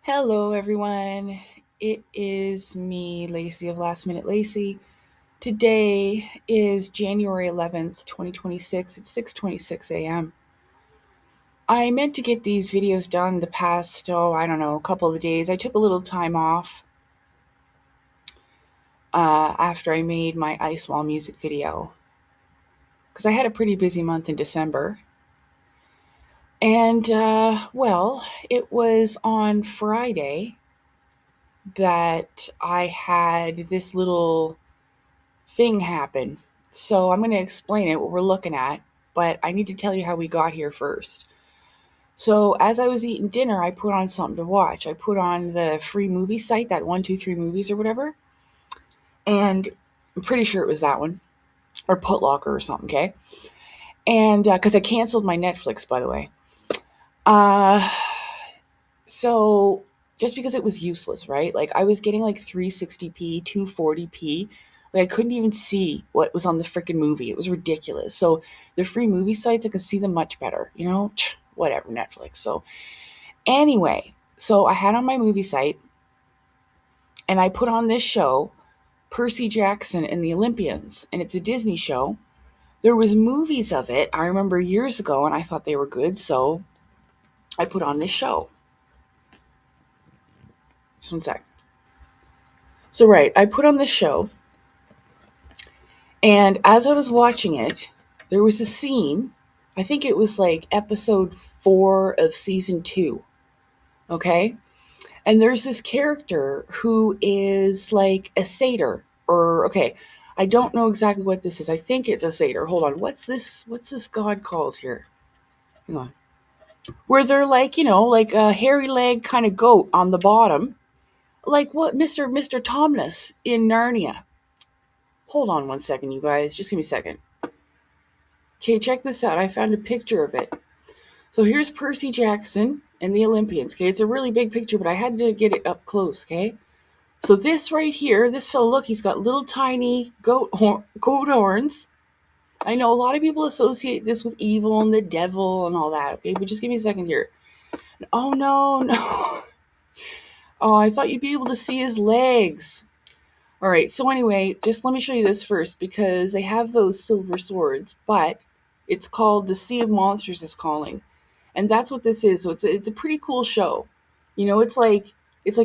Hello, everyone. It is me, Lacey of Last Minute Lacey. Today is January 11th, 2026. It's 6:26 a.m. I meant to get these videos done the past, I don't know, a couple of days. I took a little time off after I made my Ice Wall music video because I had a pretty busy month in December. And, it was on Friday that I had this little thing happen. So I'm going to explain it, what we're looking at, but I need to tell you how we got here first. So as I was eating dinner, I put on something to watch. I put on the free movie site, that 123 movies or whatever, and I'm pretty sure it was that one, or Putlocker or something, okay? And because I canceled my Netflix, by the way. Uh, so just because it was useless, right? Like I was getting like 360p, 240p. Like I couldn't even see what was on the freaking movie. It was ridiculous. So the free movie sites, I could see them much better, whatever, Netflix. So anyway, so I had on my movie site and I put on this show, Percy Jackson and the Olympians, and it's a Disney show. There was movies of it, I remember years ago, and I thought they were good, so I put on this show. Just one sec. So right, I put on this show, and as I was watching it, there was a scene. I think it was like episode 4 of season 2. Okay. And there's this character who is like a satyr, or, okay, I don't know exactly what this is. I think it's a satyr. Hold on. What's this god called here? Hang on. Where they're like, like a hairy leg kind of goat on the bottom. Like what Mr. Tomness in Narnia. Hold on one second, you guys. Just give me a second. Okay, check this out. I found a picture of it. So here's Percy Jackson and the Olympians. Okay, it's a really big picture, but I had to get it up close. Okay, so this right here, this fellow, look, he's got little tiny goat horns. I know a lot of people associate this with evil and the devil and all that. Okay, but just give me a second here. Oh no, no. Oh, I thought you'd be able to see his legs. All right, so anyway, just let me show you this first because they have those silver swords, but it's called The Sea of Monsters is Calling. And that's what this is. So it's a pretty cool show. It's like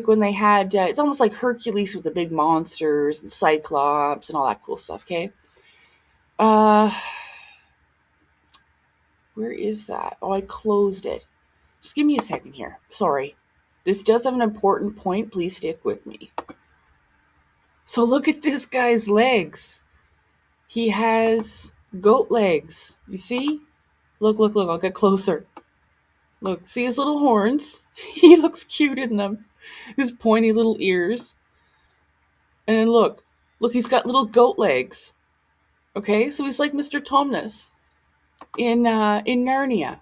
when they had it's almost like Hercules with the big monsters and Cyclops and all that cool stuff, okay? Uh where is that? Oh, I closed it. Just give me a second here. Sorry. This does have an important point. Please stick with me. So look at this guy's legs. He has goat legs. You see? Look, look, look. I'll get closer. Look, see his little horns? He looks cute in them. His pointy little ears. And then look. Look, he's got little goat legs. Okay? So he's like Mr. Tomness in Narnia.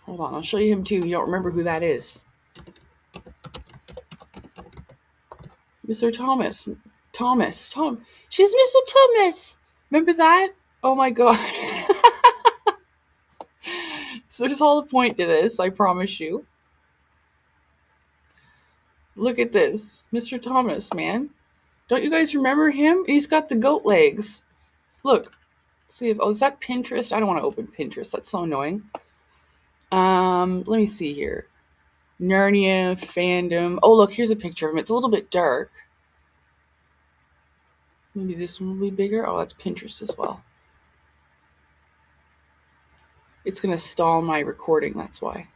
Hold on, I'll show you him too. You don't remember who that is. Mr. Thomas. Tom. She's Mr. Thomas. Remember that? Oh my god. So there's all the point to this, I promise you. Look at this. Mr. Thomas, man. Don't you guys remember him? He's got the goat legs. Look. See if is that Pinterest? I don't want to open Pinterest. That's so annoying. Let me see here. Narnia fandom. Oh, look, here's a picture of him. It's a little bit dark. Maybe this one will be bigger. Oh, that's Pinterest as well. It's going to stall my recording, that's why.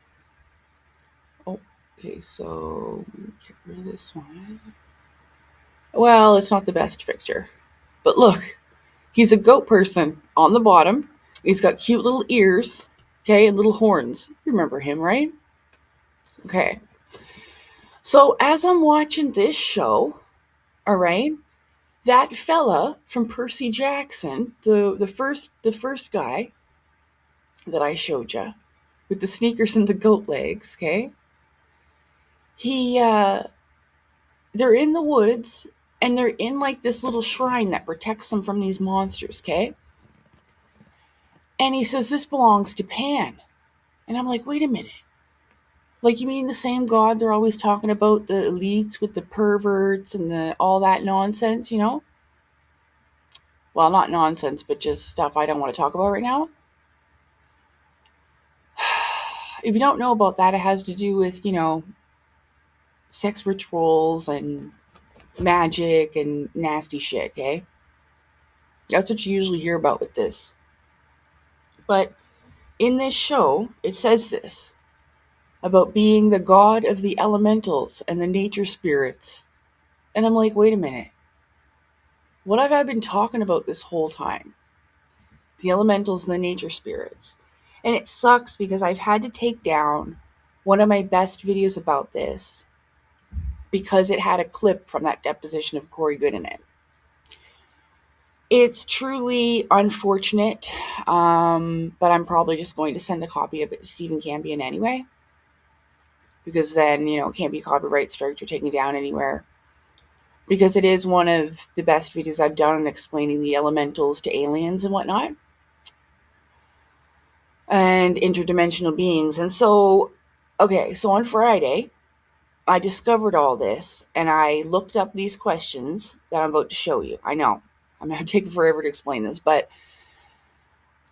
Oh, okay, so get rid of this one. Well, it's not the best picture. But look, he's a goat person on the bottom. He's got cute little ears, okay, and little horns. You remember him, right? Okay. So as I'm watching this show, all right, that fella from Percy Jackson, the first guy that I showed you, with the sneakers and the goat legs, okay? He they're in the woods and they're in like this little shrine that protects them from these monsters, okay? And he says this belongs to Pan. And I'm like, wait a minute. Like, you mean the same God they're always talking about, the elites with the perverts and all that nonsense, you know? Well, not nonsense, but just stuff I don't want to talk about right now. If you don't know about that, it has to do with, sex rituals and magic and nasty shit, okay? That's what you usually hear about with this. But in this show, it says this about being the god of the elementals and the nature spirits. And I'm like, wait a minute. What have I been talking about this whole time? The elementals and the nature spirits. And it sucks because I've had to take down one of my best videos about this because it had a clip from that deposition of Corey Good in it. It's truly unfortunate, but I'm probably just going to send a copy of it to Stephen Campion anyway, because then, it can't be copyright striked or taken down anywhere. Because it is one of the best videos I've done on explaining the elementals to aliens and whatnot, and interdimensional beings. And so, okay, so on Friday, I discovered all this, and I looked up these questions that I'm about to show you. I know, I'm going to take forever to explain this, but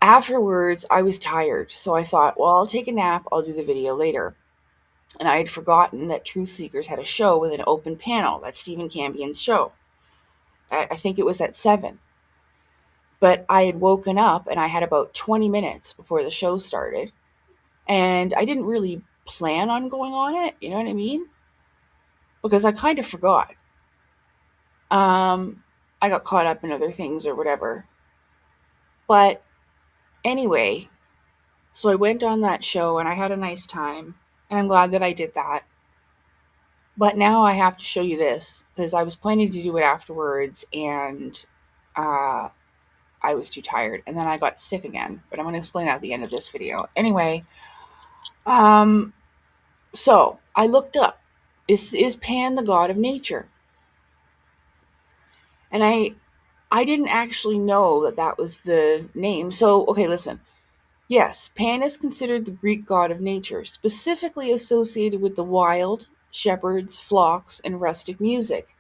afterwards, I was tired, so I thought, well, I'll take a nap, I'll do the video later. And I had forgotten that Truth Seekers had a show with an open panel. That's Stephen Campion's show. I think it was at 7. But I had woken up, and I had about 20 minutes before the show started. And I didn't really plan on going on it, you know what I mean? Because I kind of forgot. I got caught up in other things or whatever. But anyway, so I went on that show and I had a nice time. And I'm glad that I did that. But now I have to show you this because I was planning to do it afterwards and I was too tired. And then I got sick again. But I'm going to explain that at the end of this video. Anyway, so I looked up, is Pan the god of nature? And I didn't actually know that that was the name. So, okay, listen. Yes, Pan is considered the Greek god of nature, specifically associated with the wild, shepherds, flocks, and rustic music.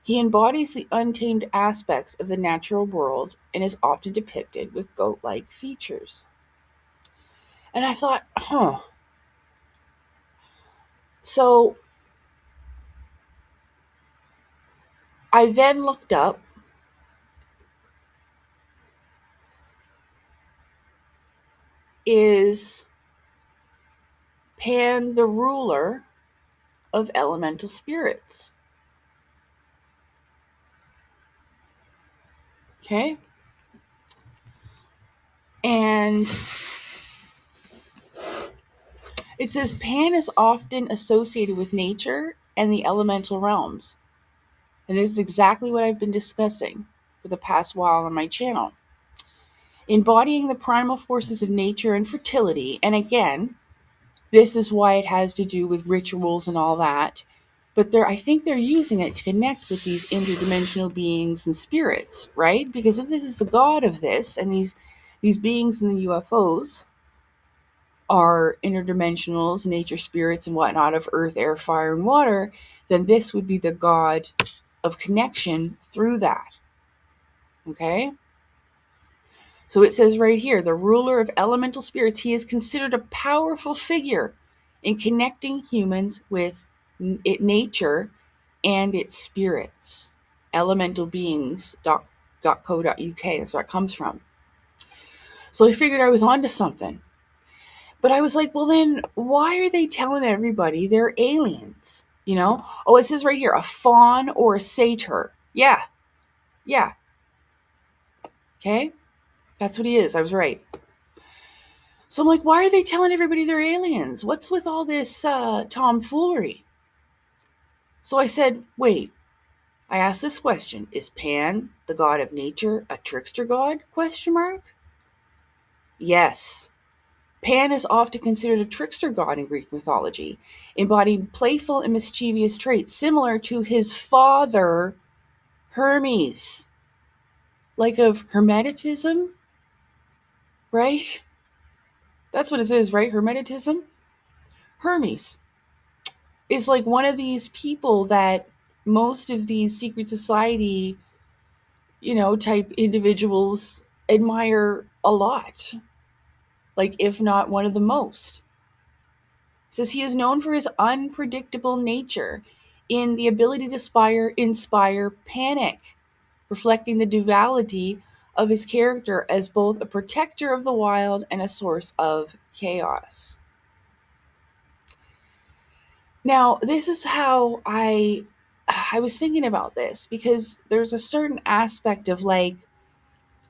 He embodies the untamed aspects of the natural world and is often depicted with goat-like features. And I thought, So I then looked up is Pan the ruler of elemental spirits? Okay? And it says Pan is often associated with nature and the elemental realms. And this is exactly what I've been discussing for the past while on my channel. Embodying the primal forces of nature and fertility. And again, this is why it has to do with rituals and all that. But I think they're using it to connect with these interdimensional beings and spirits, right? Because if this is the god of this, and these beings in the UFOs are interdimensionals, nature spirits and whatnot of earth, air, fire, and water, then this would be the god of connection through that. Okay? So it says right here, the ruler of elemental spirits, he is considered a powerful figure in connecting humans with nature and its spirits. Elementalbeings.co.uk, that's where it comes from. So I figured I was onto something. But I was like, well then, why are they telling everybody they're aliens? Oh, it says right here, a faun or a satyr. Yeah. Okay? That's what he is. I was right. So I'm like, why are they telling everybody they're aliens? What's with all this tomfoolery? So I said, wait. I asked this question. Is Pan, the god of nature, a trickster god? Question mark. Yes. Pan is often considered a trickster god in Greek mythology, embodying playful and mischievous traits similar to his father, Hermes. Like of Hermeticism, right? That's what it is, right? Hermeticism? Hermes. is like one of these people that most of these secret society, type individuals admire a lot. Like, if not one of the most. It says he is known for his unpredictable nature in the ability to inspire panic, reflecting the duality of his character as both a protector of the wild and a source of chaos. Now, this is how I was thinking about this, because there's a certain aspect of like,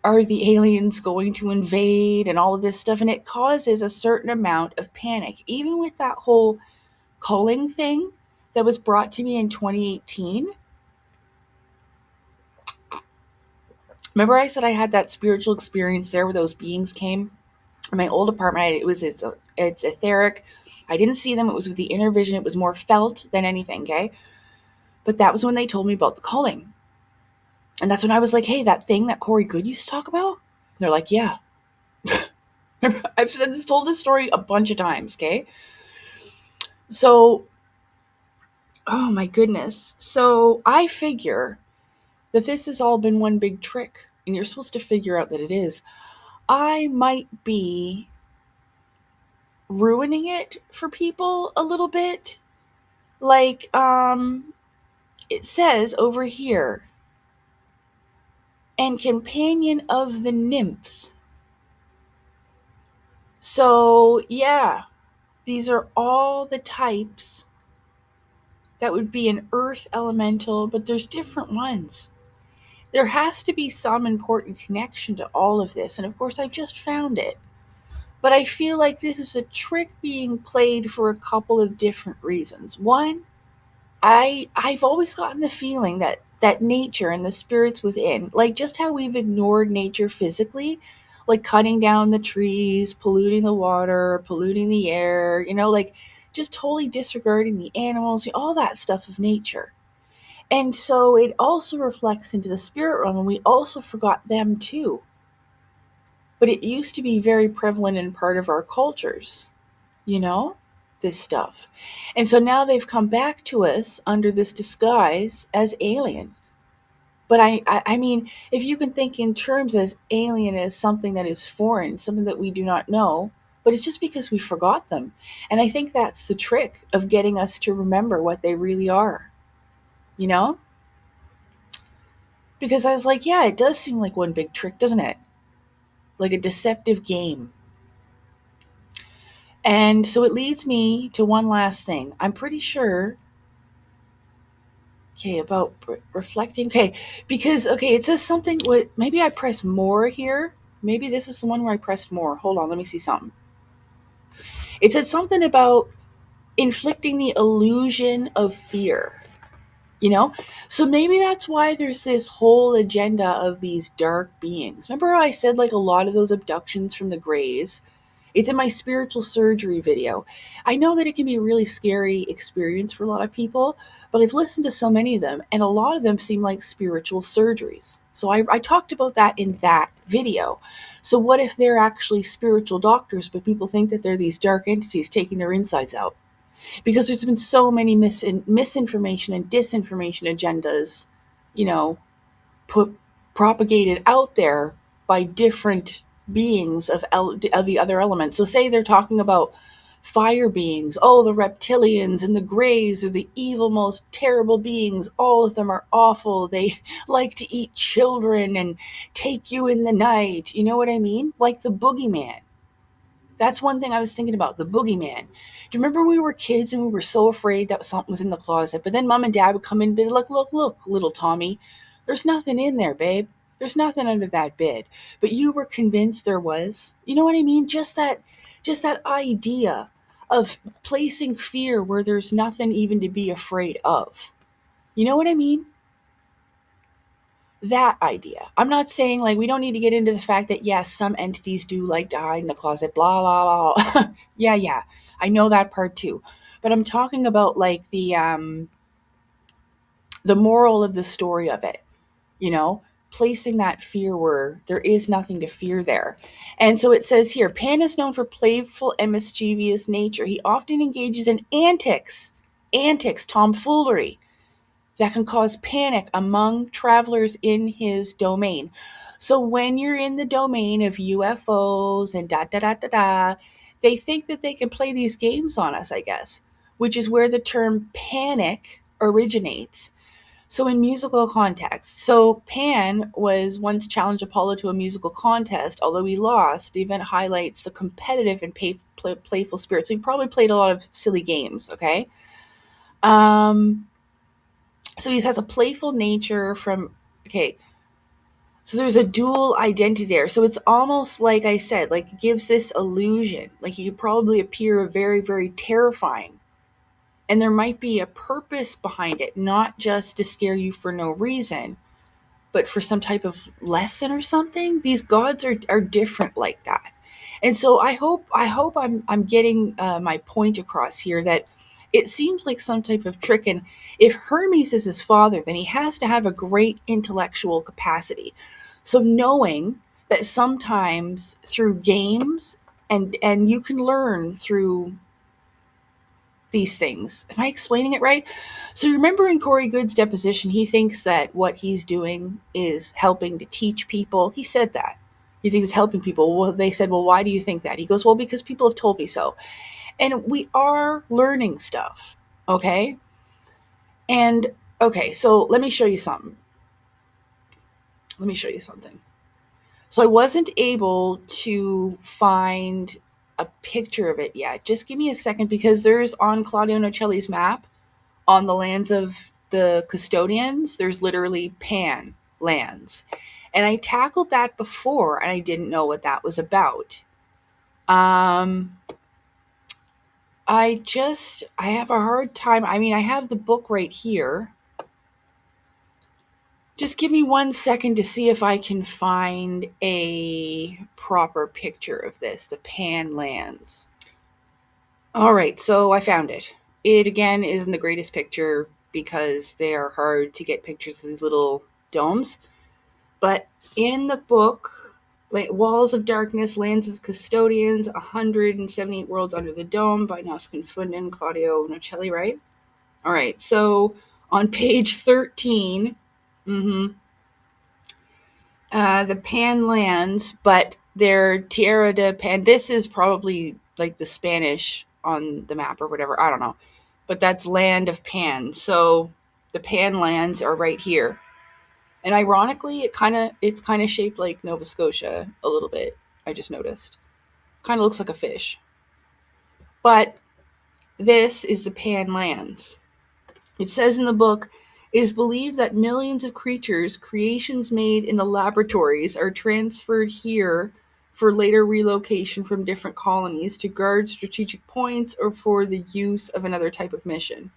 are the aliens going to invade and all of this stuff, and it causes a certain amount of panic. Even with that whole culling thing that was brought to me in 2018. Remember I said I had that spiritual experience there where those beings came? In my old apartment, it's etheric. I didn't see them. It was with the inner vision. It was more felt than anything, okay? But that was when they told me about the culling. And that's when I was like, hey, that thing that Corey Good used to talk about? And they're like, yeah. Told this story a bunch of times, okay? So, oh my goodness. So I figure that this has all been one big trick, and you're supposed to figure out that it is. I might be ruining it for people a little bit. Like, it says over here, and companion of the nymphs. So, yeah, these are all the types that would be an earth elemental, but there's different ones. There has to be some important connection to all of this, and of course, I just found it. But I feel like this is a trick being played for a couple of different reasons. One, I've always gotten the feeling that nature and the spirits within, like just how we've ignored nature physically, like cutting down the trees, polluting the water, polluting the air, like just totally disregarding the animals, all that stuff of nature. And so it also reflects into the spirit realm, and we also forgot them too. But it used to be very prevalent and part of our cultures, you know, this stuff. And so now they've come back to us under this disguise as aliens. But I mean, if you can think in terms as alien as something that is foreign, something that we do not know, but it's just because we forgot them. And I think that's the trick of getting us to remember what they really are, you know? Because I was like, yeah, it does seem like one big trick, doesn't it? Like a deceptive game. And so it leads me to one last thing. I'm pretty sure, okay, about reflecting. Okay, because, okay, it says something, maybe I press more here. Maybe this is the one where I pressed more. Hold on, let me see something. It said something about inflicting the illusion of fear. So maybe that's why there's this whole agenda of these dark beings. Remember how I said like a lot of those abductions from the Greys? It's in my spiritual surgery video. I know that it can be a really scary experience for a lot of people, but I've listened to so many of them, and a lot of them seem like spiritual surgeries. So I talked about that in that video. So what if they're actually spiritual doctors, but people think that they're these dark entities taking their insides out? Because there's been so many misinformation and disinformation agendas, you know, put propagated out there by different beings of the other elements. So say they're talking about fire beings, oh, the reptilians and the greys are the evil, most terrible beings. All of them are awful. They like to eat children and take you in the night. You know what I mean? Like the boogeyman. That's one thing I was thinking about, the boogeyman. Do you remember when we were kids and we were so afraid that something was in the closet? But then mom and dad would come in and be like, look, little Tommy, there's nothing in there, babe. There's nothing under that bed. But you were convinced there was. You know what I mean? Just that idea of placing fear where there's nothing even to be afraid of. You know what I mean? That idea. I'm not saying like we don't need to get into the fact that yes, some entities do like to hide in the closet, blah blah blah. yeah. I know that part too. But I'm talking about like the moral of the story of it, placing that fear where there is nothing to fear there. And so it says here, Pan is known for playful and mischievous nature. He often engages in antics antics, tomfoolery that can cause panic among travelers in his domain. So when you're in the domain of UFOs and da da da da da, they think that they can play these games on us, I guess, which is where the term panic originates. So in musical context, so Pan was once challenged Apollo to a musical contest. Although he lost, the event highlights the competitive and playful spirit. So he probably played a lot of silly games. Okay, um, so he has a playful nature from. Okay, so there's a dual identity there. So it's almost like I said, like it gives this illusion, like he could probably appear very, very terrifying. And there might be a purpose behind it, not just to scare you for no reason, but for some type of lesson or something. These gods are different like that. And so I hope I'm getting my point across here, that it seems like some type of trick. And if Hermes is his father, then he has to have a great intellectual capacity. So knowing that sometimes through games, and you can learn through these things. Am I explaining it right? So remember in Corey Good's deposition, he thinks that what he's doing is helping to teach people. He said that. He thinks it's helping people. Well, they said, well, why do you think that? He goes, well, because people have told me so. And we are learning stuff. Okay. And okay, so let me show you something. Let me show you something. So I wasn't able to find a picture of it yet. Just give me a second, because there's on Claudio Nocelli's map, on the lands of the custodians, there's literally pan lands. And I tackled that before and I didn't know what that was about. Um, I have a hard time. I mean, I have the book right here. Just give me 1 second to see if I can find a proper picture of this, the pan lands. All right, so I found it. It again isn't the greatest picture because they are hard to get pictures of these little domes. But in the book, Walls of Darkness, Lands of Custodians, 178 Worlds Under the Dome by Noskin Fundin, Claudio Nocelli, right? All right, so on page 13, the Pan lands, but they're Tierra de Pan. This is probably like the Spanish on the map or whatever. I don't know. But that's Land of Pan. So the Pan lands are right here. And ironically, it's kind of shaped like Nova Scotia a little bit. I just noticed. Kind of looks like a fish. But this is the Pan lands. It says in the book, it is believed that millions of creatures, creations made in the laboratories, are transferred here for later relocation from different colonies to guard strategic points or for the use of another type of mission.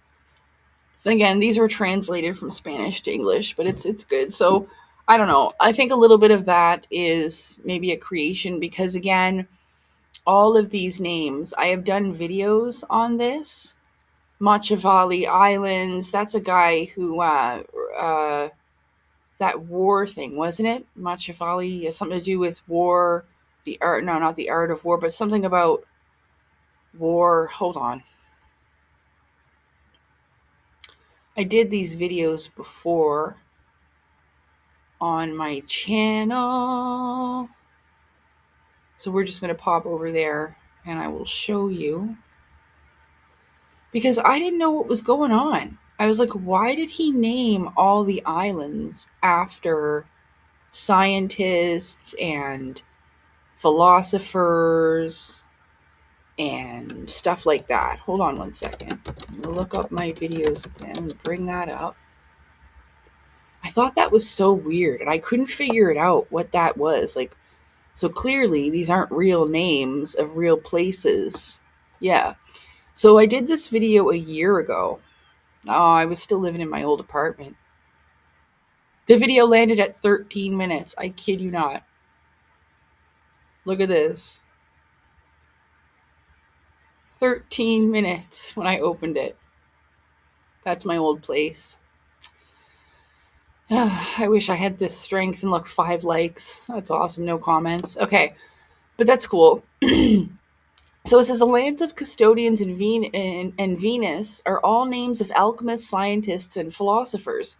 Again, these were translated from Spanish to English, but it's good. So I don't know. I think a little bit of that is maybe a creation, because again, all of these names, I have done videos on this. Machavali Islands, that's a guy who that war thing, wasn't it? Machavali has something to do with war, the art, no, not the art of war, but something about war. Hold on. I did these videos before on my channel. So we're just going to pop over there and I will show you. Because I didn't know what was going on. I was like, why did he name all the islands after scientists and philosophers and stuff like that? Hold on 1 second. I'm going to look up my videos again and bring that up. I thought that was so weird and I couldn't figure it out what that was. Like, so clearly these aren't real names of real places. Yeah. So I did this video a year ago. Oh, I was still living in my old apartment. The video landed at 13 minutes. I kid you not. Look at this. 13 minutes when I opened it. That's my old place. I wish I had this strength. And look, 5 likes. That's awesome. No comments. Okay. But that's cool. So it says the lands of custodians and Venus are all names of alchemists, scientists, and philosophers.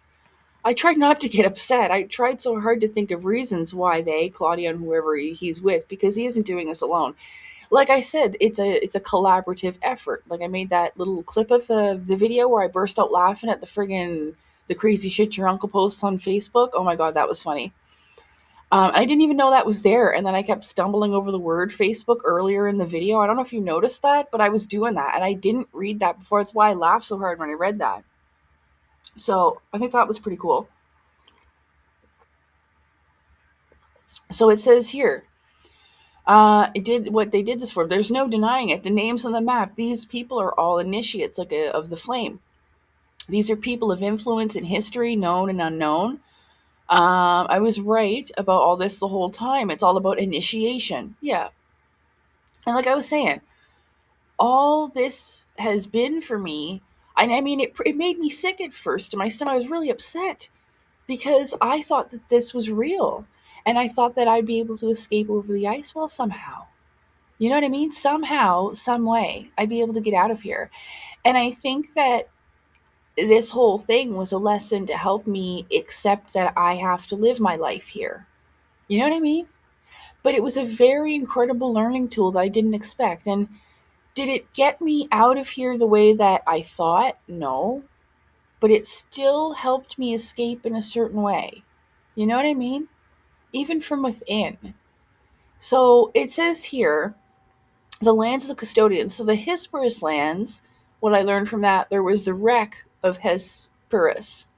I tried not to get upset. I tried so hard to think of reasons why they, Claudia and whoever he's with, because he isn't doing this alone. Like I said, it's a collaborative effort. Like I made that little clip of the video where I burst out laughing at the crazy shit your uncle posts on Facebook. Oh my god, that was funny. I didn't even know that was there, and then I kept stumbling over the word Facebook earlier in the video. I don't know if you noticed that, but I was doing that, and I didn't read that before. That's why I laughed so hard when I read that. So I think that was pretty cool. So it says here, it did what they did this for. There's no denying it. The names on the map. These people are all initiates, of the flame. These are people of influence in history, known and unknown. I was right about all this the whole time. It's all about initiation. Yeah, and like I was saying, all this has been for me. And I mean, it made me sick at first to my stomach. I was really upset because I thought that this was real, and I thought that I'd be able to escape over the ice wall somehow. You know what I mean? Somehow, some way, I'd be able to get out of here. And I think that this whole thing was a lesson to help me accept that I have to live my life here. You know what I mean? But it was a very incredible learning tool that I didn't expect. And did it get me out of here the way that I thought? No. But it still helped me escape in a certain way. You know what I mean? Even from within. So it says here, the lands of the custodians. So the Hesperus lands, what I learned from that, there was the wreck of Hesperus.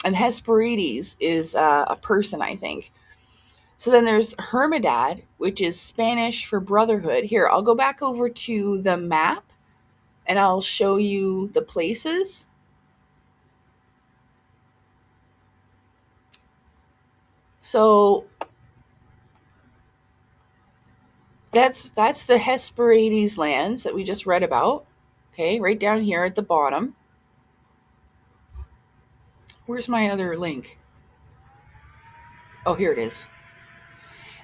And Hesperides is a person, I think. So then there's Hermidad, which is Spanish for brotherhood. Here, I'll go back over to the map and I'll show you the places. So that's the Hesperides lands that we just read about. Okay, right down here at the bottom. Where's my other link? Oh, here it is.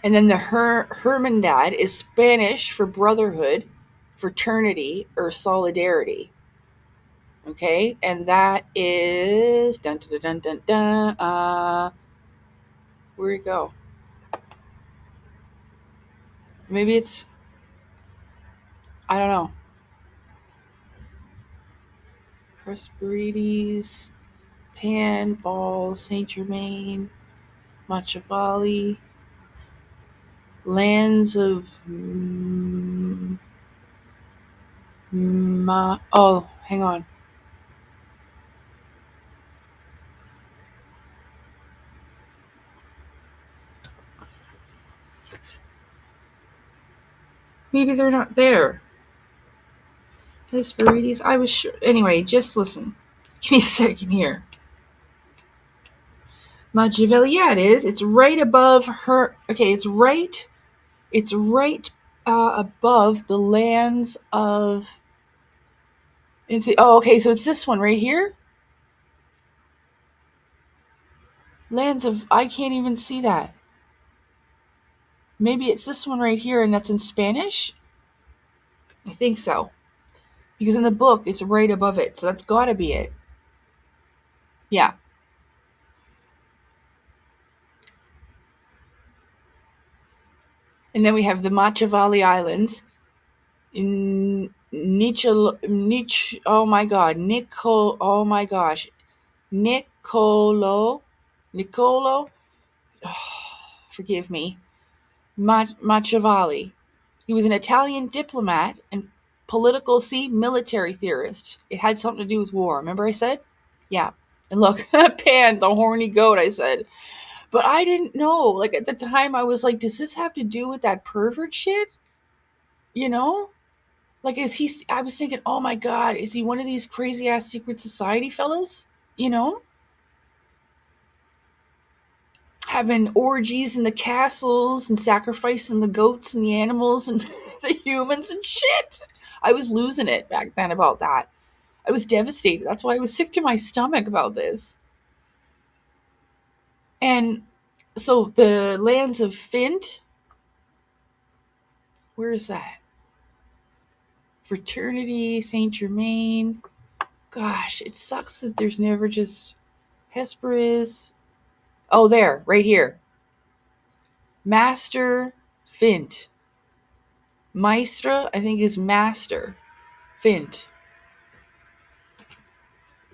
And then the Hermandad is Spanish for brotherhood, fraternity, or solidarity. Okay, and that is dun dun dun dun dun. Where'd it go? Maybe it's, I don't know. Hesperides, Pan, Ball, Saint Germain, Machabali, lands of oh, hang on. Maybe they're not there. Hesperides, I was sure. Anyway, just listen. Give me a second here. Machiavelli, yeah, it is. It's right above her. Okay, it's right. It's right above the lands of. Oh, okay. So it's this one right here. Lands of. I can't even see that. Maybe it's this one right here, and that's in Spanish. I think so, because in the book it's right above it. So that's got to be it. Yeah. And then we have the Machiavelli Islands. In Nietzsche, oh my god, oh my gosh, Niccolo, forgive me, Machiavelli. He was an Italian diplomat and political, military theorist. It had something to do with war. Remember I said? Yeah. And look, Pan, the horny goat, I said. But I didn't know. Like at the time, I was like, does this have to do with that pervert shit? You know? Like, I was thinking, oh my god, is he one of these crazy ass secret society fellas? You know? Having orgies in the castles and sacrificing the goats and the animals and the humans and shit. I was losing it back then about that. I was devastated. That's why I was sick to my stomach about this. And so the lands of Fint, where is that? Fraternity, Saint Germain. Gosh, it sucks that there's never just Hesperus. Oh, there, right here. Master Fint. Maestra, I think, is master. Fint.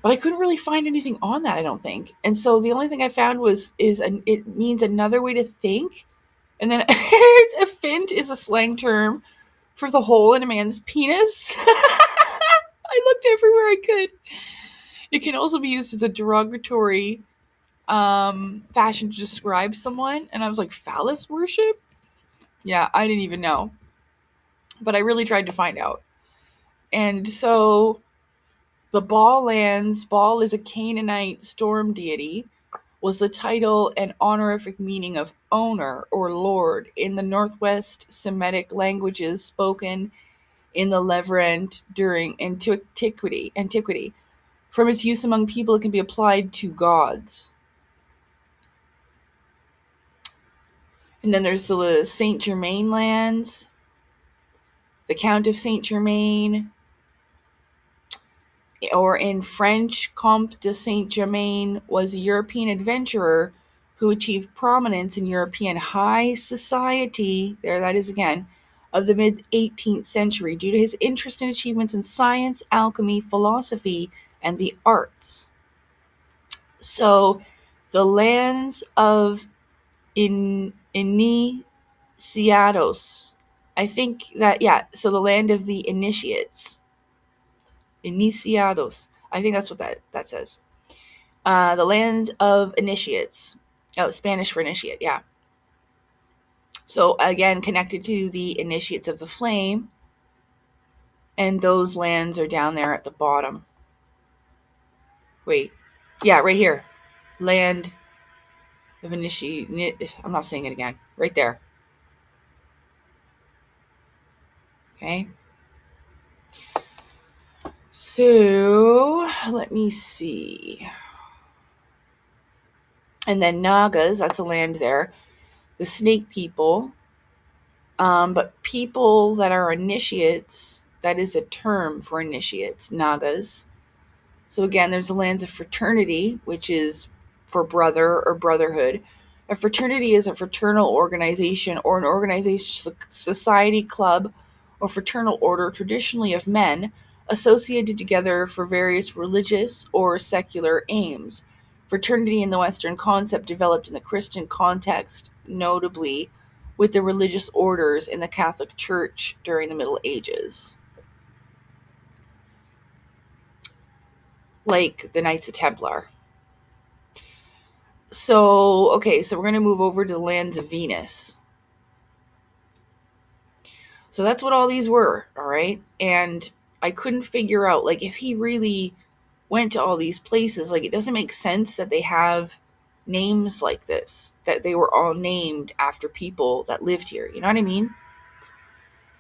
But I couldn't really find anything on that, I don't think. And so the only thing I found it means another way to think. And then a fint is a slang term for the hole in a man's penis. I looked everywhere I could. It can also be used as a derogatory fashion to describe someone. And I was like, phallus worship? Yeah, I didn't even know. But I really tried to find out. And so the Baal lands, Baal is a Canaanite storm deity, was the title and honorific meaning of owner or lord in the Northwest Semitic languages spoken in the Levant during antiquity. From its use among people, it can be applied to gods. And then there's the Saint Germain lands, the Count of Saint Germain, or in French, Comte de Saint Germain was a European adventurer who achieved prominence in European high society, there that is again, of the mid 18th century due to his interest and achievements in science, alchemy, philosophy, and the arts. So, the lands of Initiados, I think that, yeah, so the land of the initiates. Iniciados. I think that's what that says. The land of initiates. Oh, Spanish for initiate, yeah. So again, connected to the initiates of the flame. And those lands are down there at the bottom. Wait. Yeah, right here. Land of initiate. I'm not saying it again. Right there. Okay. So, let me see. And then Nagas, that's a land there. The snake people. But people that are initiates, that is a term for initiates, Nagas. So again, there's the lands of fraternity, which is for brother or brotherhood. A fraternity is a fraternal organization or an organization, society, club, or fraternal order, traditionally of men, associated together for various religious or secular aims. Fraternity in the Western concept developed in the Christian context, notably with the religious orders in the Catholic Church during the Middle Ages, like the Knights of Templar. So, okay, so we're going to move over to the lands of Venus. So that's what all these were, all right? And I couldn't figure out, like, if he really went to all these places, like, it doesn't make sense that they have names like this, that they were all named after people that lived here. You know what I mean?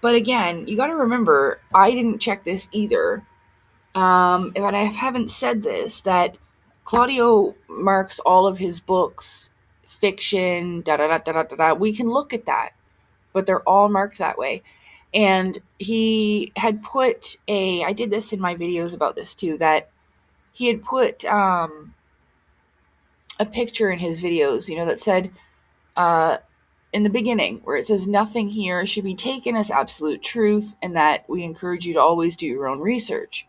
But again, you got to remember, I didn't check this either. But I haven't said this, that Claudio marks all of his books fiction, da da da da da da. We can look at that, but they're all marked that way. And he had put I did this in my videos about this too, that he had put a picture in his videos, that said, in the beginning, where it says nothing here should be taken as absolute truth, and that we encourage you to always do your own research.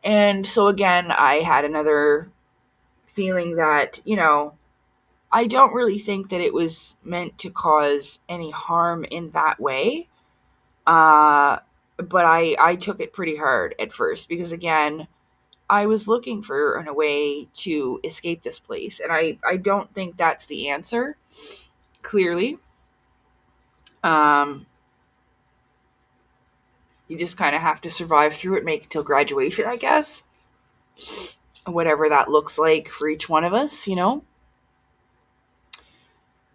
And so again, I had another feeling that, I don't really think that it was meant to cause any harm in that way. But I took it pretty hard at first because, again, I was looking for a way to escape this place. And I don't think that's the answer, clearly. You just kind of have to survive through it, make it till graduation, I guess. Whatever that looks like for each one of us,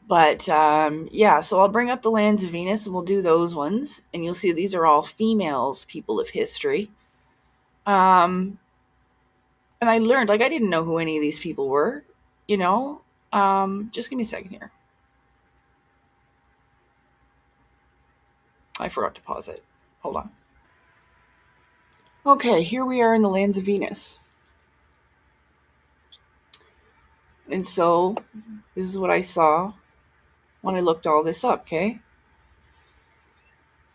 But yeah, so I'll bring up the lands of Venus and we'll do those ones. And you'll see these are all females, people of history. And I learned, I didn't know who any of these people were, Just give me a second here. I forgot to pause it. Hold on. Okay, here we are in the lands of Venus. And so, this is what I saw when I looked all this up, okay?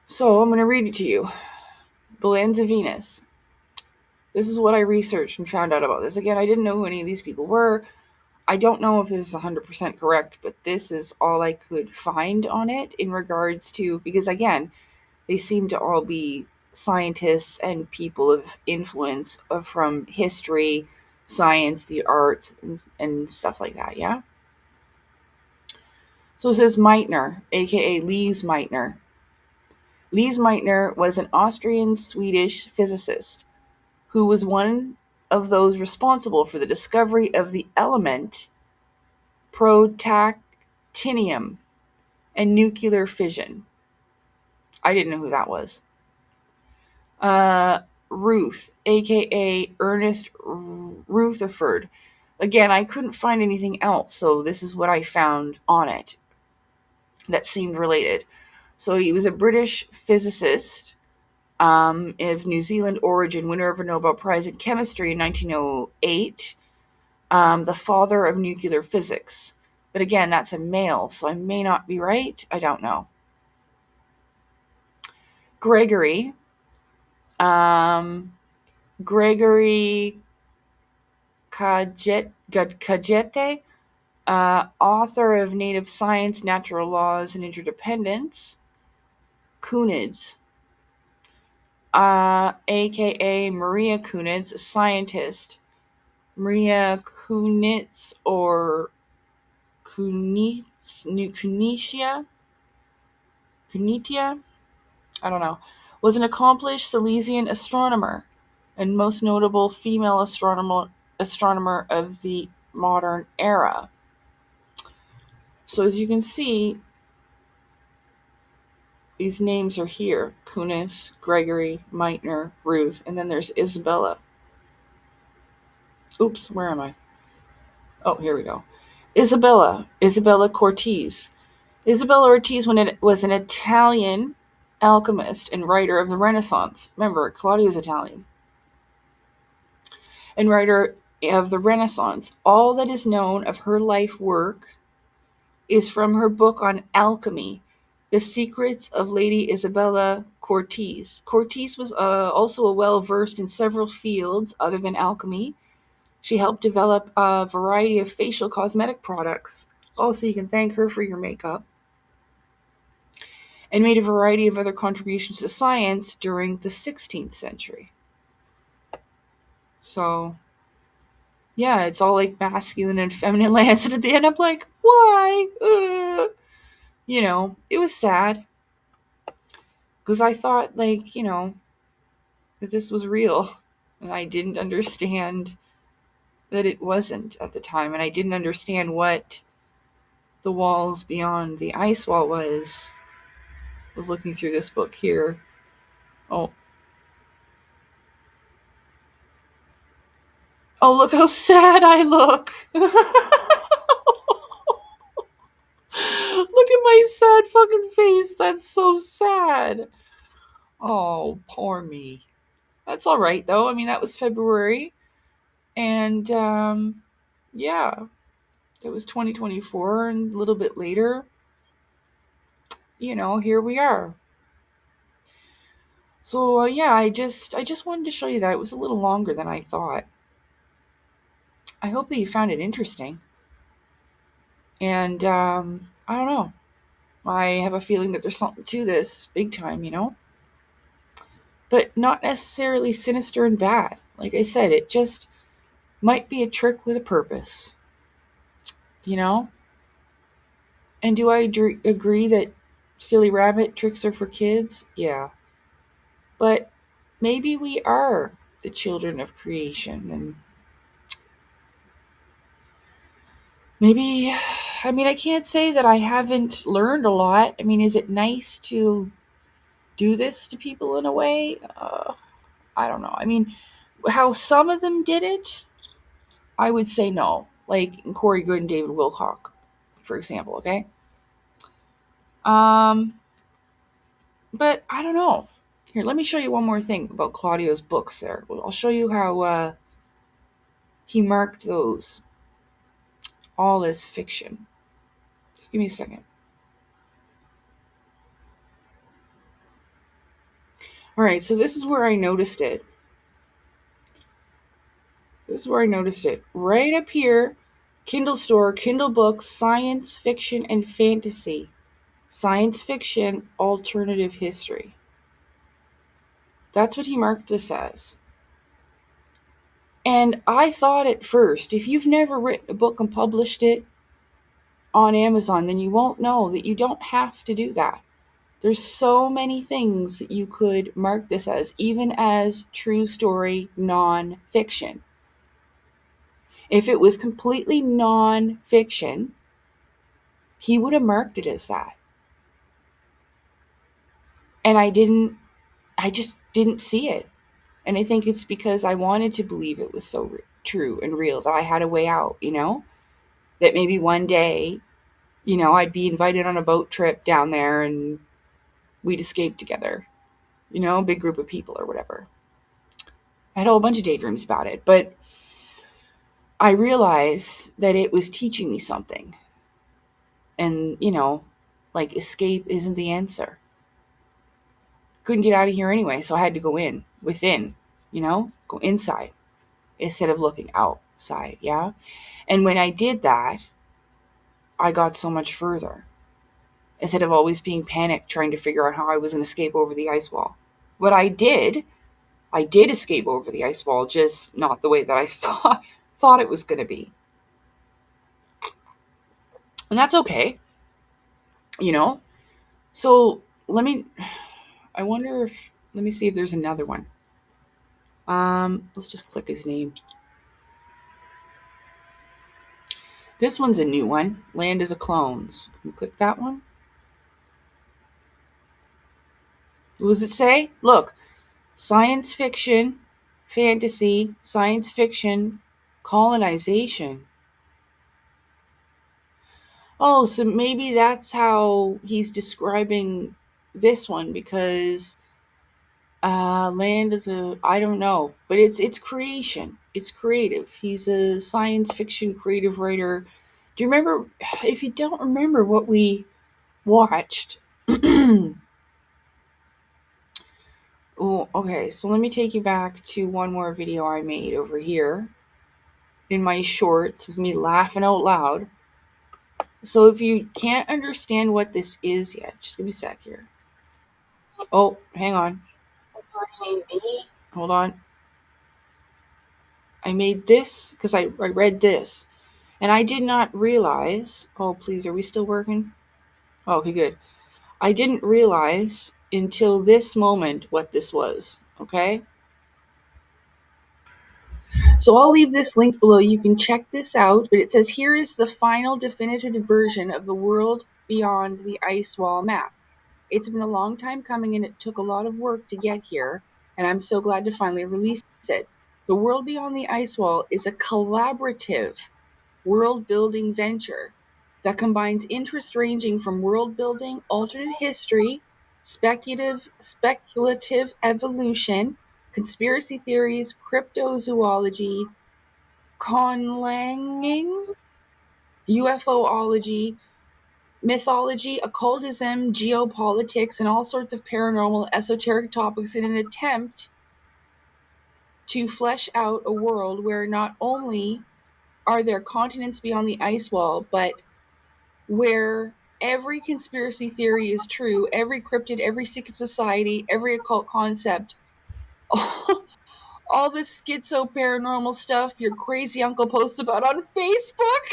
So, I'm going to read it to you. The lands of Venus. This is what I researched and found out about this. Again, I didn't know who any of these people were. I don't know if this is 100% correct, but this is all I could find on it in regards to, because again, they seem to all be scientists and people of influence from history, science, the arts, and stuff like that, yeah? So it says Meitner, aka Lise Meitner. Lise Meitner was an Austrian Swedish physicist who was one of those responsible for the discovery of the element protactinium and nuclear fission. I didn't know who that was. Ruth, aka Ernest Rutherford. Again, I couldn't find anything else, so this is what I found on it that seemed related. So he was a British physicist of New Zealand origin, winner of a Nobel Prize in Chemistry in 1908, the father of nuclear physics. But again, that's a male, so I may not be right. I don't know. Gregory. Gregory Kajete, author of Native Science, Natural Laws, and Interdependence. Kunids, aka Maria Kunids, a scientist. Maria Kunitz or Kunitia, I don't know, was an accomplished Silesian astronomer and most notable female astronomer of the modern era. So as you can see, these names are here. Kunis, Gregory, Meitner, Ruth, and then there's Isabella. Oops, where am I? Oh, here we go. Isabella Cortese. Isabella Ortiz was an Italian alchemist and writer of the Renaissance. Remember, Claudia's Italian. And writer of the Renaissance. All that is known of her life work is from her book on alchemy, The Secrets of Lady Isabella Cortese. Cortese was also well-versed in several fields other than alchemy. She helped develop a variety of facial cosmetic products. Also, you can thank her for your makeup. And made a variety of other contributions to science during the 16th century. So, yeah, it's all like masculine and feminine lands, and at the end I'm like, why? It was sad. Because I thought, like, that this was real. And I didn't understand that it wasn't at the time. And I didn't understand what the walls beyond the ice wall was. I was looking through this book here. Oh, look how sad I look. Look at my sad fucking face. That's so sad. Oh, poor me. That's all right, though. I mean, that was February. And, yeah, it was 2024. And a little bit later, here we are. So, yeah, I just wanted to show you that. It was a little longer than I thought. I hope that you found it interesting. And, I don't know. I have a feeling that there's something to this big time, but not necessarily sinister and bad. Like I said, it just might be a trick with a purpose, And do I agree that silly rabbit tricks are for kids? Yeah. But maybe we are the children of creation, and maybe, I mean, I can't say that I haven't learned a lot. I mean, is it nice to do this to people in a way? I don't know. I mean, how some of them did it, I would say no. Like Corey Good and David Wilcock, for example, okay? But I don't know. Here, let me show you one more thing about Claudio's books there. Well, I'll show you how he marked those all as fiction. Just give me a second. All right, so this is where I noticed it. This is where I noticed it. Right up here, Kindle store, Kindle books, science fiction and fantasy. Science fiction, alternative history. That's what he marked this as. And I thought at first, if you've never written a book and published it on Amazon, then you won't know that you don't have to do that. There's so many things that you could mark this as, even as true story non-fiction. If it was completely non-fiction, he would have marked it as that. And I just didn't see it. And I think it's because I wanted to believe it was so true and real that I had a way out, that maybe one day, I'd be invited on a boat trip down there and we'd escape together, a big group of people or whatever. I had a whole bunch of daydreams about it, but I realized that it was teaching me something. And, like escape isn't the answer. Couldn't get out of here anyway, so I had to go within, go inside instead of looking outside, yeah? And when I did that, I got so much further. Instead of always being panicked trying to figure out how I was going to escape over the ice wall. What I did escape over the ice wall, just not the way that I thought it was going to be. And that's okay, you know? So I wonder if, let me see if there's another one. Let's just click his name. This one's a new one, Land of the Clones. Can we click that one? What does it say? Look, science fiction, fantasy, science fiction, colonization. Oh, so maybe that's how he's describing this one because Land of the, I don't know, but it's creation. It's creative. He's a science fiction creative writer. Do you remember, if you don't remember what we watched? Oh, okay, so let me take you back to one more video I made over here in my shorts with me laughing out loud. So if you can't understand what this is yet, just give me a sec here. Oh, hang on. Hold on. I made this because I read this. And I did not realize. Oh, please, are we still working? Oh, okay, good. I didn't realize until this moment what this was. Okay? So I'll leave this link below. You can check this out. But it says here is the final definitive version of the world beyond the ice wall map. It's been a long time coming and it took a lot of work to get here, and I'm so glad to finally release it. The World Beyond the Ice Wall is a collaborative world-building venture that combines interests ranging from world building, alternate history, speculative evolution, conspiracy theories, cryptozoology, conlanging, UFOology, mythology, occultism, geopolitics, and all sorts of paranormal, esoteric topics in an attempt to flesh out a world where not only are there continents beyond the ice wall, but where every conspiracy theory is true, every cryptid, every secret society, every occult concept, all this schizo paranormal stuff your crazy uncle posts about on Facebook.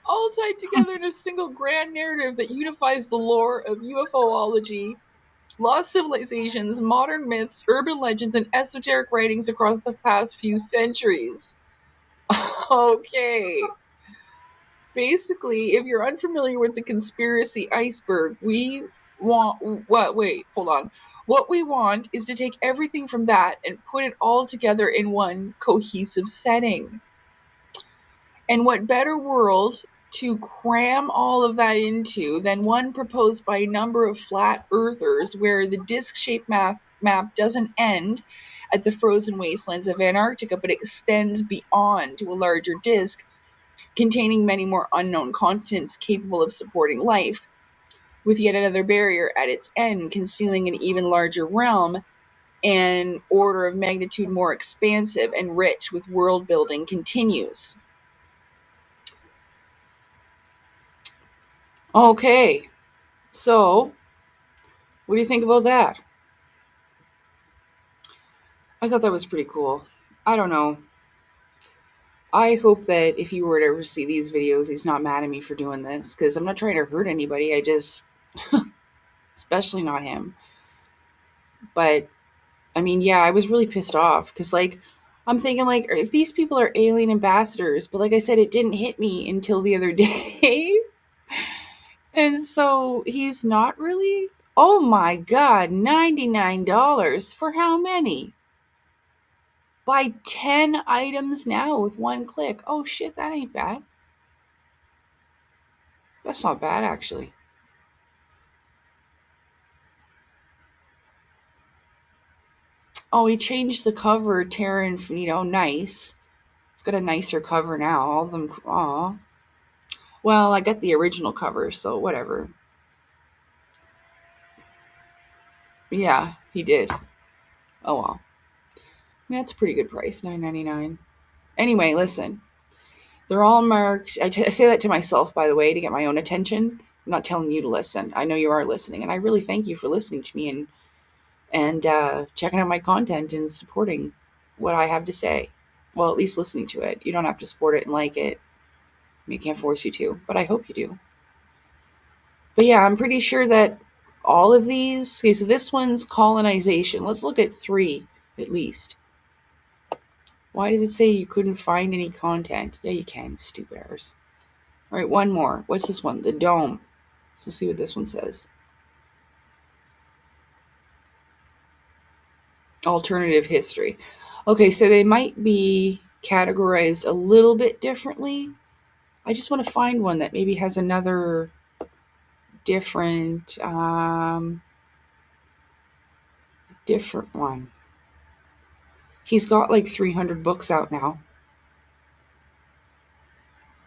All tied together in a single grand narrative that unifies the lore of UFOology, lost civilizations, modern myths, urban legends, and esoteric writings across the past few centuries. Okay. Basically, if you're unfamiliar with the conspiracy iceberg, we want what? Wait, hold on. What we want is to take everything from that and put it all together in one cohesive setting. And what better world to cram all of that into than one proposed by a number of flat earthers where the disc-shaped map doesn't end at the frozen wastelands of Antarctica, but extends beyond to a larger disc containing many more unknown continents capable of supporting life, with yet another barrier at its end concealing an even larger realm and order of magnitude more expansive and rich with world building continues. Okay, so what do you think about that? I thought that was pretty cool. I don't know. I hope that if you were to ever see these videos, he's not mad at me for doing this, because I'm not trying to hurt anybody. I just, especially not him. But I mean, yeah, I was really pissed off because, like, I'm thinking, like, if these people are alien ambassadors, but like I said, it didn't hit me until the other day. And so he's not really. Oh my God, $99 for how many? Buy 10 items now with one click. Oh shit, that ain't bad. That's not bad, actually. Oh, he changed the cover, Terran, nice. It's got a nicer cover now. All of them, aw. Well, I got the original cover, so whatever. Yeah, he did. Oh well. That's a pretty good price, $9.99. Anyway, listen. They're all marked. I say that to myself, by the way, to get my own attention. I'm not telling you to listen. I know you are listening, and I really thank you for listening to me and checking out my content and supporting what I have to say. Well, at least listening to it. You don't have to support it and like it. I can't force you to, but I hope you do. But yeah, I'm pretty sure that all of these. Okay, so this one's colonization. Let's look at 3 at least. Why does it say you couldn't find any content? Yeah, you can, stupid arse. All right, one more. What's this one? The dome. Let's see what this one says. Alternative history. Okay, so they might be categorized a little bit differently. I just want to find one that maybe has another different different one. He's got like 300 books out now.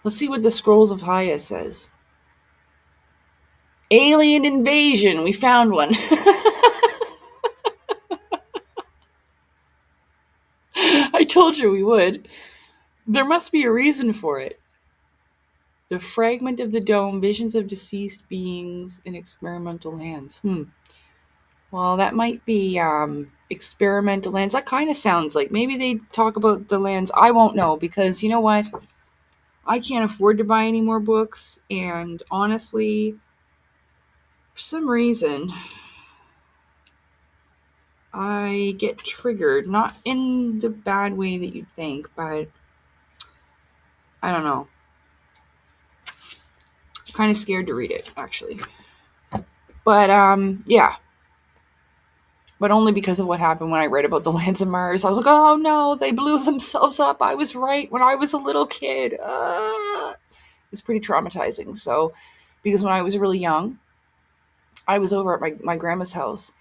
Let's see what the Scrolls of Haya says. Alien invasion. We found one. I told you we would. There must be a reason for it. The fragment of the dome, visions of deceased beings in experimental lands. Well, that might be experimental lands. That kind of sounds like maybe they talk about the lands. I won't know because you know what? I can't afford to buy any more books. And honestly, for some reason, I get triggered. Not in the bad way that you'd think, but I don't know. I'm kind of scared to read it, actually. But yeah. But only because of what happened when I read about the lands of Mars. I was like, oh no, they blew themselves up. I was right when I was a little kid. It was pretty traumatizing. So, because when I was really young, I was over at my grandma's house,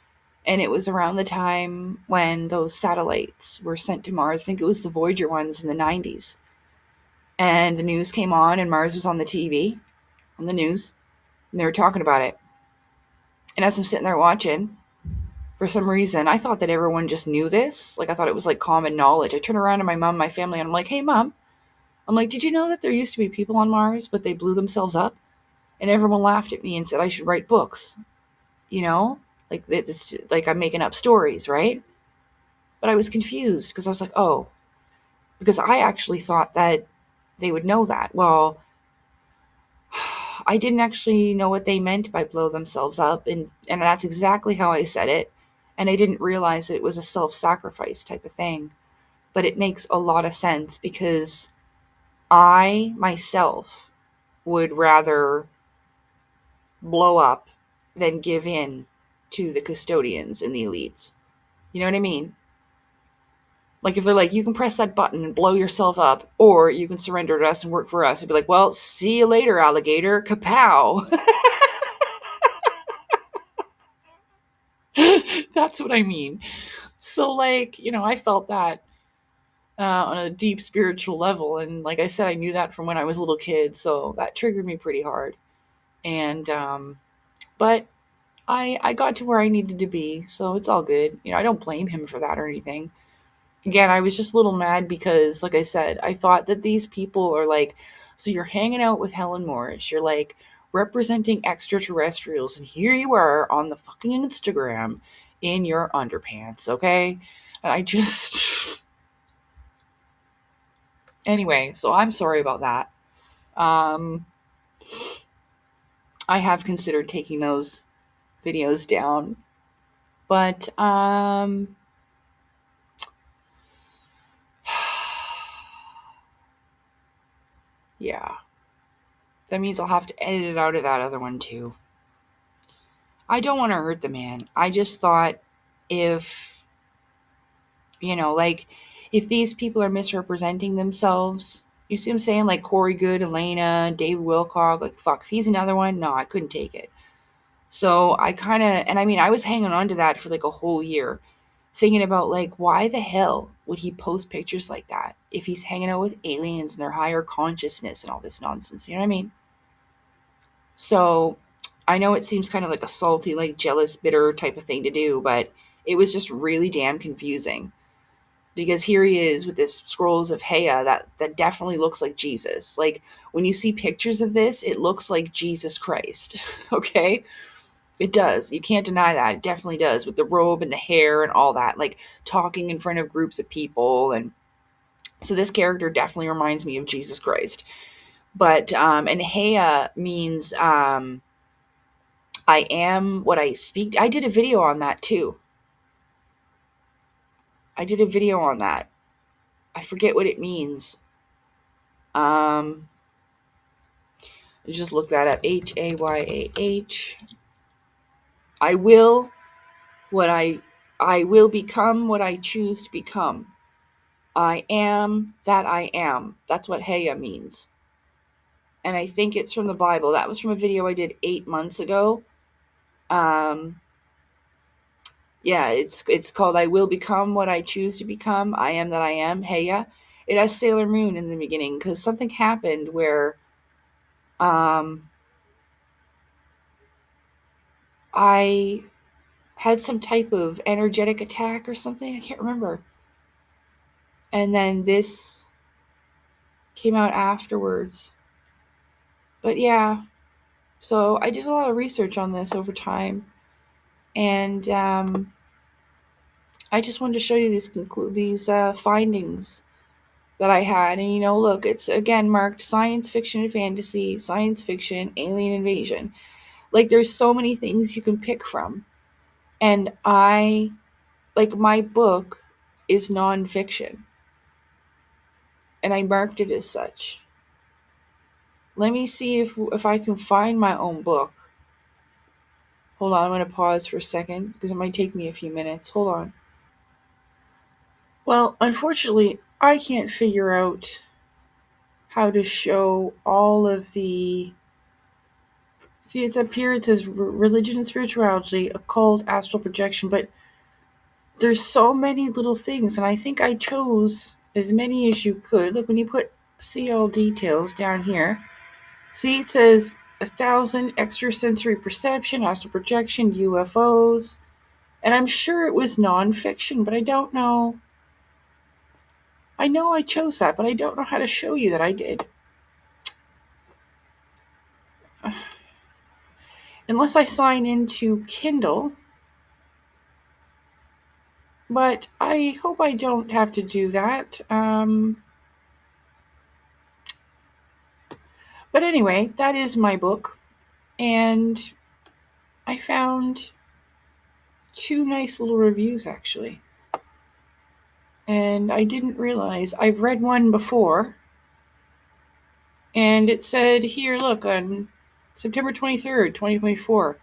and it was around the time when those satellites were sent to Mars. I think it was the Voyager ones in the 90s. And the news came on, and Mars was on the TV, on the news, and they were talking about it. And as I'm sitting there watching, for some reason, I thought that everyone just knew this. Like, I thought it was like common knowledge. I turn around to my mom, my family, and I'm like, hey, Mom. I'm like, did you know that there used to be people on Mars, but they blew themselves up? And everyone laughed at me and said I should write books. You know? Like, it's like I'm making up stories, right? But I was confused because I was like, oh, because I actually thought that they would know that. Well, I didn't actually know what they meant by blow themselves up, and that's exactly how I said it. And I didn't realize that it was a self-sacrifice type of thing. But it makes a lot of sense because I myself would rather blow up than give in to the custodians and the elites. You know what I mean? Like if they're like, you can press that button and blow yourself up, or you can surrender to us and work for us. It'd be like, well, see you later, alligator. Kapow. That's what I mean. So, like, I felt that on a deep spiritual level. And like I said, I knew that from when I was a little kid. So that triggered me pretty hard. And, but I got to where I needed to be. So it's all good. I don't blame him for that or anything. Again, I was just a little mad because, like I said, I thought that these people are like, so you're hanging out with Helen Morris, you're like representing extraterrestrials, and here you are on the fucking Instagram in your underpants, okay? And I just. Anyway, so I'm sorry about that. I have considered taking those videos down, but, yeah. That means I'll have to edit it out of that other one too. I don't want to hurt the man. I just thought if, like, if these people are misrepresenting themselves, you see what I'm saying? Like Corey Good, Elena, David Wilcock, like, fuck, if he's another one, no, I couldn't take it. So I kind of, and I mean, I was hanging on to that for like a whole year, thinking about, like, why the hell would he post pictures like that if he's hanging out with aliens and their higher consciousness and all this nonsense? You know what I mean? So I know it seems kind of like a salty, like jealous, bitter type of thing to do, but it was just really damn confusing. Because here he is with this scrolls of Hea that definitely looks like Jesus. Like when you see pictures of this, it looks like Jesus Christ. Okay? It does. You can't deny that. It definitely does, with the robe and the hair and all that, like talking in front of groups of people. And so this character definitely reminds me of Jesus Christ. But and Hea means I am what I speak. I did a video on that too. I did a video on that. I forget what it means. Just look that up. Hayah. I will what I will become what I choose to become. I am that I am. That's what Hea means. And I think it's from the Bible. That was from a video I did 8 months ago. Yeah, it's called I Will Become What I Choose to Become. I Am That I Am, Hea. It has Sailor Moon in the beginning because something happened where I had some type of energetic attack or something. I can't remember. And then this came out afterwards. But yeah, so I did a lot of research on this over time. And I just wanted to show you these findings that I had. And look, it's again marked science fiction and fantasy, science fiction, alien invasion. Like there's so many things you can pick from. And my book is nonfiction. And I marked it as such. Let me see if I can find my own book. Hold on, I'm going to pause for a second because it might take me a few minutes. Hold on. Well, unfortunately, I can't figure out how to show all of the. See, it's up here. It says religion and spirituality, occult, astral projection, but there's so many little things, and I think I chose as many as you could. Look, when you see all details down here. See, it says 1,000 extrasensory perception, astral projection, UFOs, and I'm sure it was nonfiction, but I don't know. I know I chose that, but I don't know how to show you that I did. Unless I sign into Kindle. But I hope I don't have to do that. But anyway, that is my book. And I found 2 nice little reviews, actually. And I didn't realize. I've read one before. And it said, here, look, on September 23rd, 2024.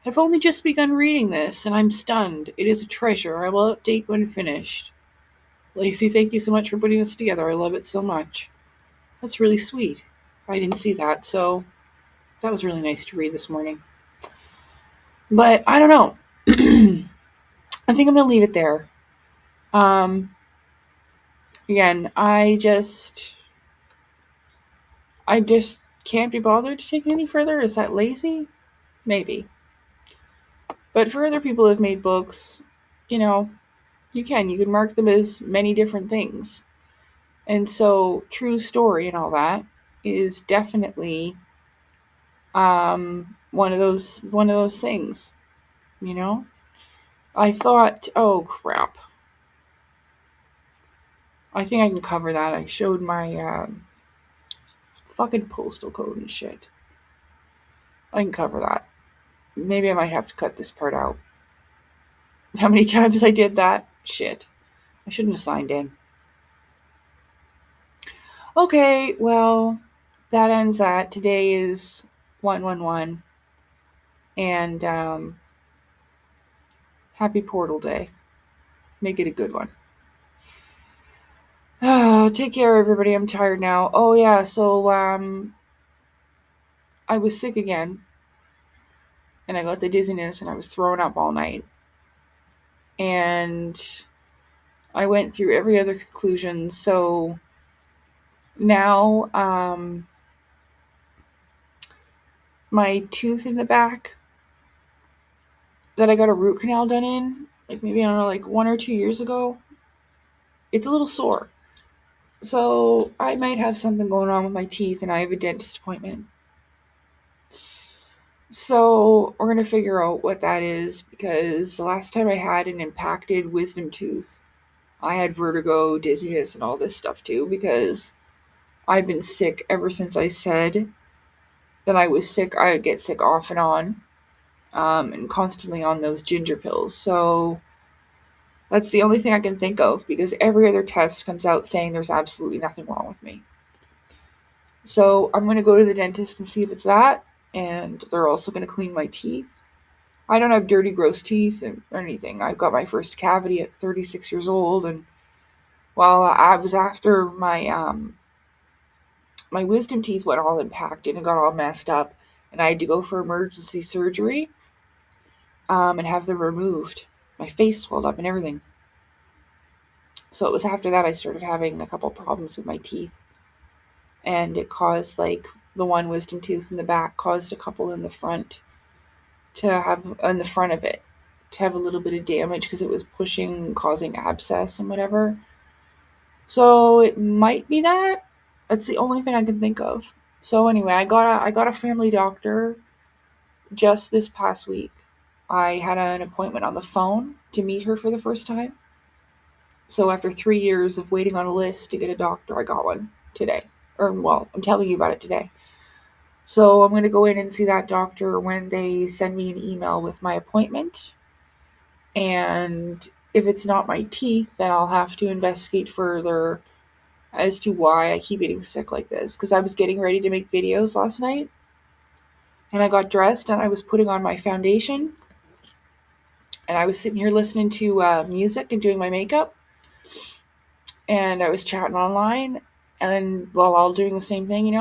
I've only just begun reading this, and I'm stunned. It is a treasure. I will update when finished. Lacey, thank you so much for putting this together. I love it so much. That's really sweet. I didn't see that, so that was really nice to read this morning. But I don't know. I think I'm going to leave it there. Um, Again, I just can't be bothered to take it any further. Is that lazy? Maybe. But for other people who have made books, you know, you can mark them as many different things. And so true story and all that is definitely one of those things, you know? I thought, oh crap. I think I can cover that. I showed my fucking postal code and shit. I can cover that. Maybe I might have to cut this part out. How many times I did that? Shit. I shouldn't have signed in. Okay, well, that ends that. Today is 111. And happy Portal Day. Make it a good one. Take care, everybody. I'm tired now. Oh, yeah, so I was sick again. And I got the dizziness and I was throwing up all night. And I went through every other conclusion. So now my tooth in the back that I got a root canal done in, like maybe, I don't know, like 1 or 2 years ago, it's a little sore. So I might have something going on with my teeth and I have a dentist appointment. So we're going to figure out what that is, because the last time I had an impacted wisdom tooth, I had vertigo, dizziness, and all this stuff too, because I've been sick ever since I said that I was sick. I get sick off and on, and constantly on those ginger pills. So that's the only thing I can think of, because every other test comes out saying there's absolutely nothing wrong with me. So I'm going to go to the dentist and see if it's that, and they're also going to clean my teeth. I don't have dirty, gross teeth or anything. I've got my first cavity at 36 years old, and while I was after my wisdom teeth went all impacted and got all messed up, and I had to go for emergency surgery and have them removed. My face swelled up and everything. So it was after that I started having a couple problems with my teeth, and it caused, like, the one wisdom tooth in the back caused a couple in the front to have, in the front of it, to have a little bit of damage because it was pushing, causing abscess and whatever. So it might be that. That's the only thing I can think of. So anyway, I got a family doctor just this past week. I had an appointment on the phone to meet her for the first time. So after 3 years of waiting on a list to get a doctor, I got one today. Or, well, I'm telling you about it today. So I'm going to go in and see that doctor when they send me an email with my appointment. And if it's not my teeth, then I'll have to investigate further as to why I keep getting sick like this. Because I was getting ready to make videos last night, and I got dressed and I was putting on my foundation, and I was sitting here listening to music and doing my makeup, and I was chatting online, and while all doing the same thing,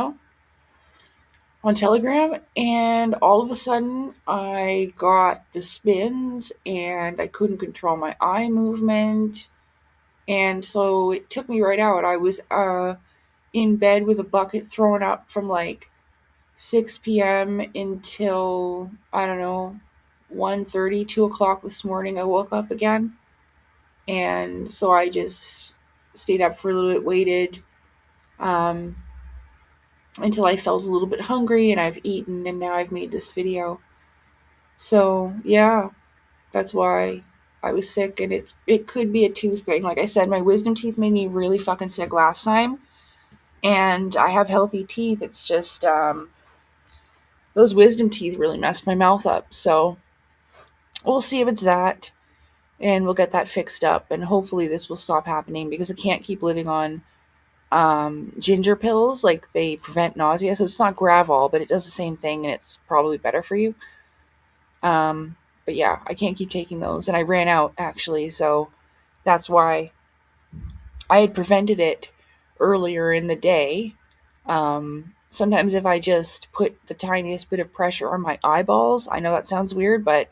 on Telegram, and all of a sudden I got the spins and I couldn't control my eye movement, and so it took me right out. I was in bed with a bucket throwing up from like 6 p.m. until, I don't know, 1:30, 2 o'clock this morning. I woke up again, and so I just stayed up for a little bit, waited until I felt a little bit hungry, and I've eaten, and now I've made this video. So yeah, that's why I was sick, and it could be a tooth thing. Like I said, my wisdom teeth made me really fucking sick last time, and I have healthy teeth. It's just those wisdom teeth really messed my mouth up. So we'll see if it's that, and we'll get that fixed up, and hopefully this will stop happening, because I can't keep living on ginger pills. Like, they prevent nausea, so it's not Gravol, but it does the same thing, and it's probably better for you. But yeah, I can't keep taking those. And I ran out actually. So that's why I had prevented it earlier in the day. Sometimes if I just put the tiniest bit of pressure on my eyeballs, I know that sounds weird, but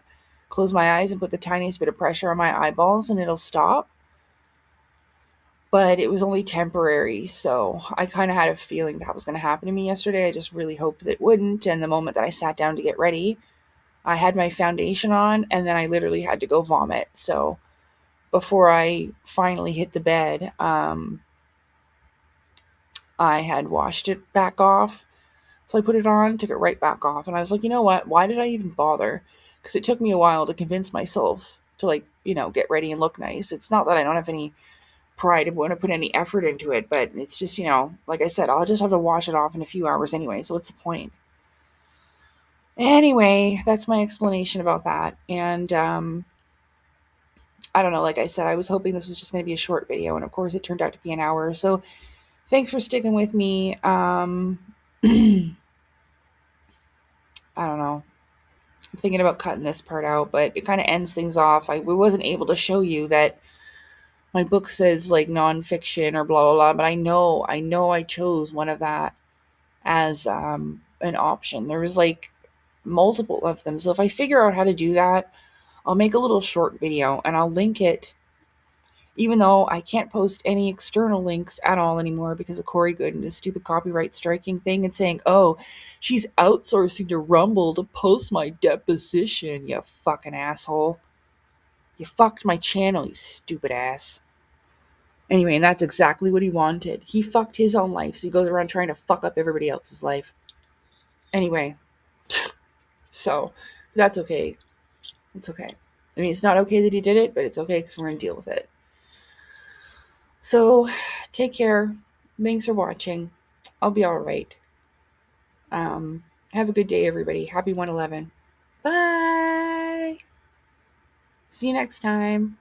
close my eyes and put the tiniest bit of pressure on my eyeballs and it'll stop. But it was only temporary, so I kind of had a feeling that was going to happen to me yesterday. I just really hoped that it wouldn't. And the moment that I sat down to get ready, I had my foundation on and then I literally had to go vomit. So before I finally hit the bed, I had washed it back off. So I put it on, took it right back off, and I was like, you know what? Why did I even bother? Because it took me a while to convince myself to, like, get ready and look nice. It's not that I don't have any pride and want to put any effort into it, but it's just, like I said, I'll just have to wash it off in a few hours anyway. So what's the point? Anyway, that's my explanation about that. And I don't know. Like I said, I was hoping this was just going to be a short video, and of course, it turned out to be an hour. So thanks for sticking with me. I don't know. I'm thinking about cutting this part out, but it kind of ends things off. I wasn't able to show you that my book says like nonfiction or blah blah blah, but I know I chose one of that as an option. There was like multiple of them. So if I figure out how to do that, I'll make a little short video and I'll link it, even though I can't post any external links at all anymore because of Corey Good and his stupid copyright striking thing and saying, oh, she's outsourcing to Rumble to post my deposition, you fucking asshole. You fucked my channel, you stupid ass. Anyway, and that's exactly what he wanted. He fucked his own life, so he goes around trying to fuck up everybody else's life. Anyway, so that's okay. It's okay. I mean, it's not okay that he did it, but it's okay because we're going to deal with it. So, take care. Thanks for watching. I'll be all right. Have a good day, everybody. Happy 111. Bye. See you next time.